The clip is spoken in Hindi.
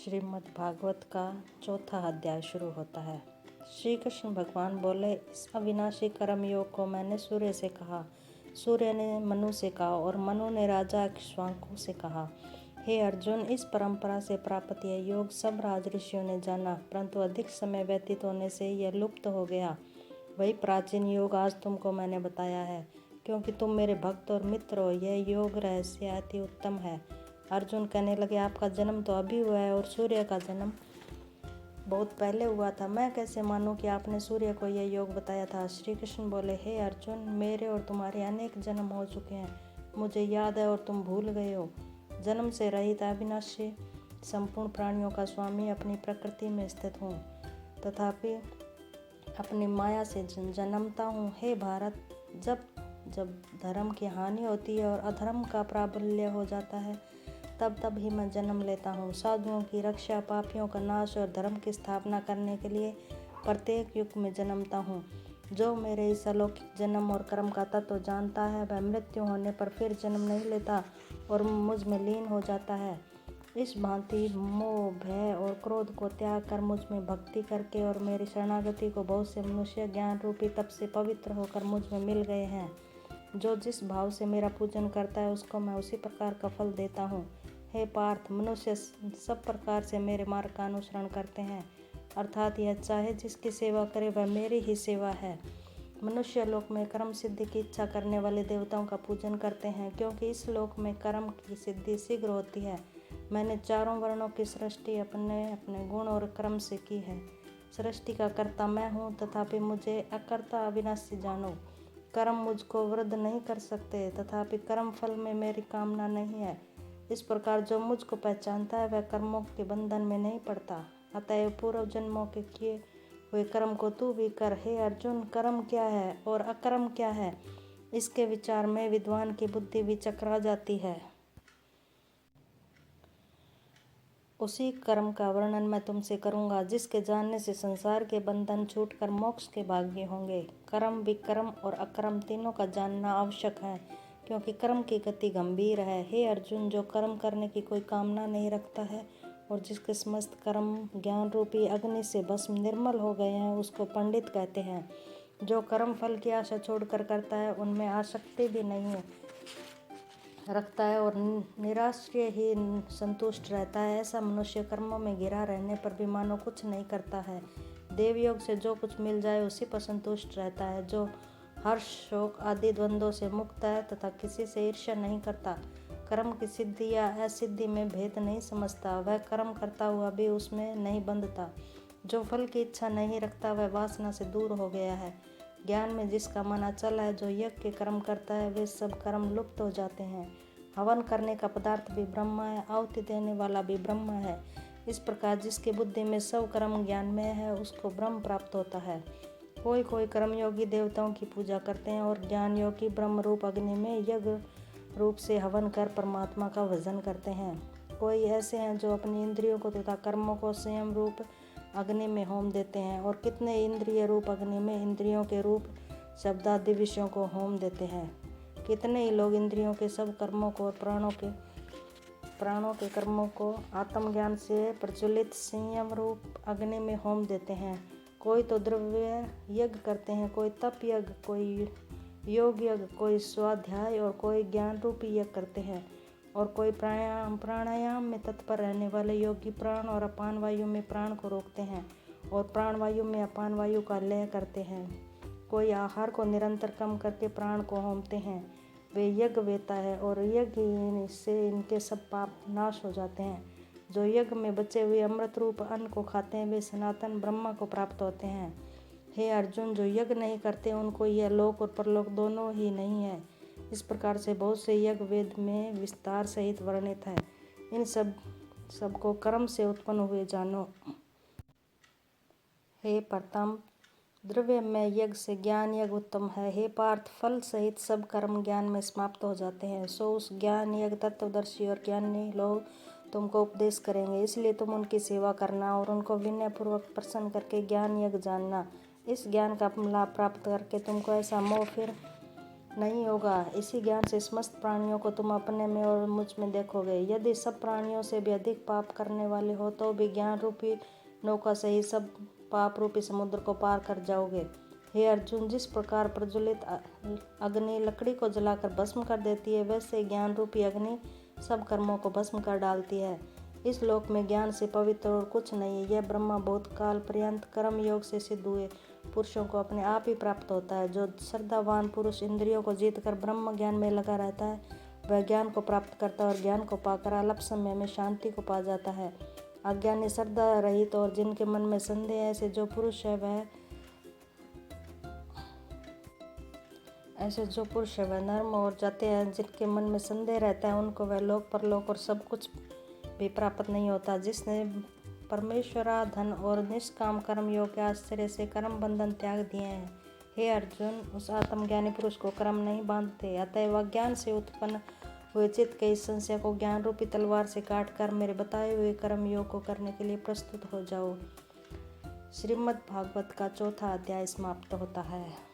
श्रीमद् भागवत का चौथा अध्याय शुरू होता है। श्री कृष्ण भगवान बोले, इस अविनाशी कर्म योग को मैंने सूर्य से कहा, सूर्य ने मनु से कहा और मनु ने राजा इक्ष्वाकु से कहा। हे अर्जुन, इस परंपरा से प्राप्त यह योग सब राज ऋषियों ने जाना, परंतु अधिक समय व्यतीत होने से यह लुप्त हो गया। वही प्राचीन योग आज तुमको मैंने बताया है, क्योंकि तुम मेरे भक्त और मित्र हो। यह योग रहस्य अति उत्तम है। अर्जुन कहने लगे, आपका जन्म तो अभी हुआ है और सूर्य का जन्म बहुत पहले हुआ था। मैं कैसे मानूं कि आपने सूर्य को यह योग बताया था। श्री कृष्ण बोले, हे अर्जुन, मेरे और तुम्हारे अनेक जन्म हो चुके हैं, मुझे याद है और तुम भूल गए हो। जन्म से रहित अविनाशी संपूर्ण प्राणियों का स्वामी अपनी प्रकृति में स्थित हूँ, तथापि अपनी माया से जन्मता हूँ। हे भारत, जब जब धर्म की हानि होती है और अधर्म का प्राबल्य हो जाता है, तब तब ही मैं जन्म लेता हूँ। साधुओं की रक्षा, पापियों का नाश और धर्म की स्थापना करने के लिए प्रत्येक युग में जन्मता हूँ। जो मेरे इस अलौकिक जन्म और कर्म का तत्व जानता है, वह मृत्यु होने पर फिर जन्म नहीं लेता और मुझ में लीन हो जाता है। इस भांति मोह, भय और क्रोध को त्याग कर मुझ में भक्ति करके और मेरी शरणागति को बहुत से मनुष्य ज्ञान रूपी तप से पवित्र होकर मुझ में मिल गए हैं। जो जिस भाव से मेरा पूजन करता है, उसको मैं उसी प्रकार का फल देता हूँ। हे पार्थ, मनुष्य सब प्रकार से मेरे मार्ग का अनुसरण करते हैं, अर्थात यह चाहे जिसकी सेवा करे वह मेरी ही सेवा है। मनुष्य लोक में कर्म सिद्धि की इच्छा करने वाले देवताओं का पूजन करते हैं, क्योंकि इस लोक में कर्म की सिद्धि शीघ्र होती है। मैंने चारों वर्णों की सृष्टि अपने अपने गुण और कर्म से की है। सृष्टि का कर्ता मैं हूँ, तथापि मुझे अकर्ता अविनाशी जानो। कर्म मुझको वृद्ध नहीं कर सकते, तथापि कर्म फल में मेरी कामना नहीं है। इस प्रकार जो मुझको पहचानता है, वह कर्मों के बंधन में नहीं पड़ता। अतएव पूर्व जन्मों के किए हुए कर्म को तू भी कर। हे अर्जुन, कर्म क्या है और अकर्म क्या है, इसके विचार में विद्वान की बुद्धि भी चकरा जाती है। उसी कर्म का वर्णन मैं तुमसे करूंगा, जिसके जानने से संसार के बंधन छूटकर मोक्ष के भागी होंगे। कर्म, विकर्म और अकर्म तीनों का जानना आवश्यक है, क्योंकि कर्म की गति गंभीर है। हे अर्जुन, जो कर्म करने की कोई कामना नहीं रखता है और जिसके समस्त कर्म ज्ञान रूपी अग्नि से भस्म निर्मल हो गए हैं, उसको पंडित कहते हैं। जो कर्म फल की आशा छोड़कर करता है, उनमें आसक्ति भी नहीं रखता है और निराश्रय ही संतुष्ट रहता है, ऐसा मनुष्य कर्मों में घिरा रहने पर भी मानो कुछ नहीं करता है। देवयोग से जो कुछ मिल जाए उसी पर संतुष्ट रहता है। जो हर्ष, शोक आदि द्वंद्वों से मुक्त है तथा किसी से ईर्ष्या नहीं करता, कर्म की सिद्धि या असिद्धि में भेद नहीं समझता, वह कर्म करता हुआ भी उसमें नहीं बंधता। जो फल की इच्छा नहीं रखता, वह वासना से दूर हो गया है। ज्ञान में जिसका मन अचल है, जो यज्ञ के कर्म करता है, वे सब कर्म लुप्त हो जाते हैं। हवन करने का पदार्थ भी ब्रह्म है, आहुति देने वाला भी ब्रह्म है। इस प्रकार जिसकी बुद्धि में सब कर्म ज्ञान में है, उसको ब्रह्म प्राप्त होता है। कोई कोई कर्मयोगी देवताओं की पूजा करते हैं और ज्ञान योगी ब्रह्म रूप अग्नि में यज्ञ रूप से हवन कर परमात्मा का भजन करते हैं। कोई ऐसे हैं जो अपनी इंद्रियों को तथा कर्मों को स्वयं रूप अग्नि में होम देते हैं, और कितने इंद्रिय रूप अग्नि में इंद्रियों के रूप शब्दादि विषयों को होम देते हैं। कितने ही लोग इंद्रियों के सब कर्मों को और प्राणों के कर्मों को आत्मज्ञान से प्रज्वलित संयम रूप अग्नि में होम देते हैं। कोई तो द्रव्य यज्ञ करते हैं, कोई तप यज्ञ, कोई योग यज्ञ, कोई स्वाध्याय और कोई ज्ञान रूपी यज्ञ करते हैं, और कोई प्राणायाम में तत्पर रहने वाले योगी प्राण और अपान वायु में प्राण को रोकते हैं और प्राण वायु में अपान वायु का लय करते हैं। कोई आहार को निरंतर कम करके प्राण को होमते हैं, वे यज्ञ वेता है और यज्ञ से इनके सब पाप नाश हो जाते हैं। जो यज्ञ में बचे हुए अमृत रूप अन्न को खाते हैं, वे सनातन ब्रह्मा को प्राप्त होते हैं। हे अर्जुन, जो यज्ञ नहीं करते, उनको यह लोक और परलोक दोनों ही नहीं है। इस प्रकार से बहुत से यज्ञ वेद में विस्तार सहित वर्णित है। इन सब को कर्म से उत्पन्न हुए जानो। हे प्रथम, द्रव्य में यज्ञ से ज्ञान यज्ञ उत्तम है। हे पार्थ, फल सहित सब कर्म ज्ञान में समाप्त हो जाते हैं, सो उस ज्ञान यज्ञ तत्वदर्शी और ज्ञानी लोग तुमको उपदेश करेंगे। इसलिए तुम उनकी सेवा करना और उनको विनय पूर्वक प्रसन्न करके ज्ञान यज्ञ जानना। इस ज्ञान का लाभ प्राप्त करके तुमको ऐसा मोह फिर नहीं होगा। इसी ज्ञान से समस्त प्राणियों को तुम अपने में और मुझ में देखोगे। यदि सब प्राणियों से भी अधिक पाप करने वाले हो तो भी ज्ञान रूपी नौका से ही सब पाप रूपी समुद्र को पार कर जाओगे। हे अर्जुन, जिस प्रकार प्रज्वलित अग्नि लकड़ी को जलाकर भस्म कर देती है, वैसे ज्ञान रूपी अग्नि सब कर्मों को भस्म कर डालती है। इस लोक में ज्ञान से पवित्र और कुछ नहीं है। यह ब्रह्मा बहुत काल पर्यंत कर्म योग से सिद्ध हुए पुरुषों को अपने आप ही प्राप्त होता है। जो श्रद्धावान पुरुष इंद्रियों को जीतकर ब्रह्म ज्ञान में लगा रहता है, वह ज्ञान को प्राप्त करता है और ज्ञान को पाकर अल्प समय में शांति को पा जाता है। अज्ञानी, श्रद्धा रहित और जिनके मन में संदेह है, ऐसे जो पुरुष है वह नर्म और जाते हैं। जिनके मन में संदेह रहता है, उनको वह लोक परलोक और सब कुछ भी प्राप्त नहीं होता। जिसने परमेश्वराधन और निष्काम कर्म योग के आश्चर्य से कर्म बंधन त्याग दिए हैं, हे अर्जुन, उस आत्मज्ञानी पुरुष को कर्म नहीं बांधते। अतएव अज्ञान से उत्पन्न हुए चित्त के इस संशय को ज्ञान रूपी तलवार से काट कर मेरे बताए हुए कर्म योग को करने के लिए प्रस्तुत हो जाओ। श्रीमद् भागवत का 4था अध्याय समाप्त होता है।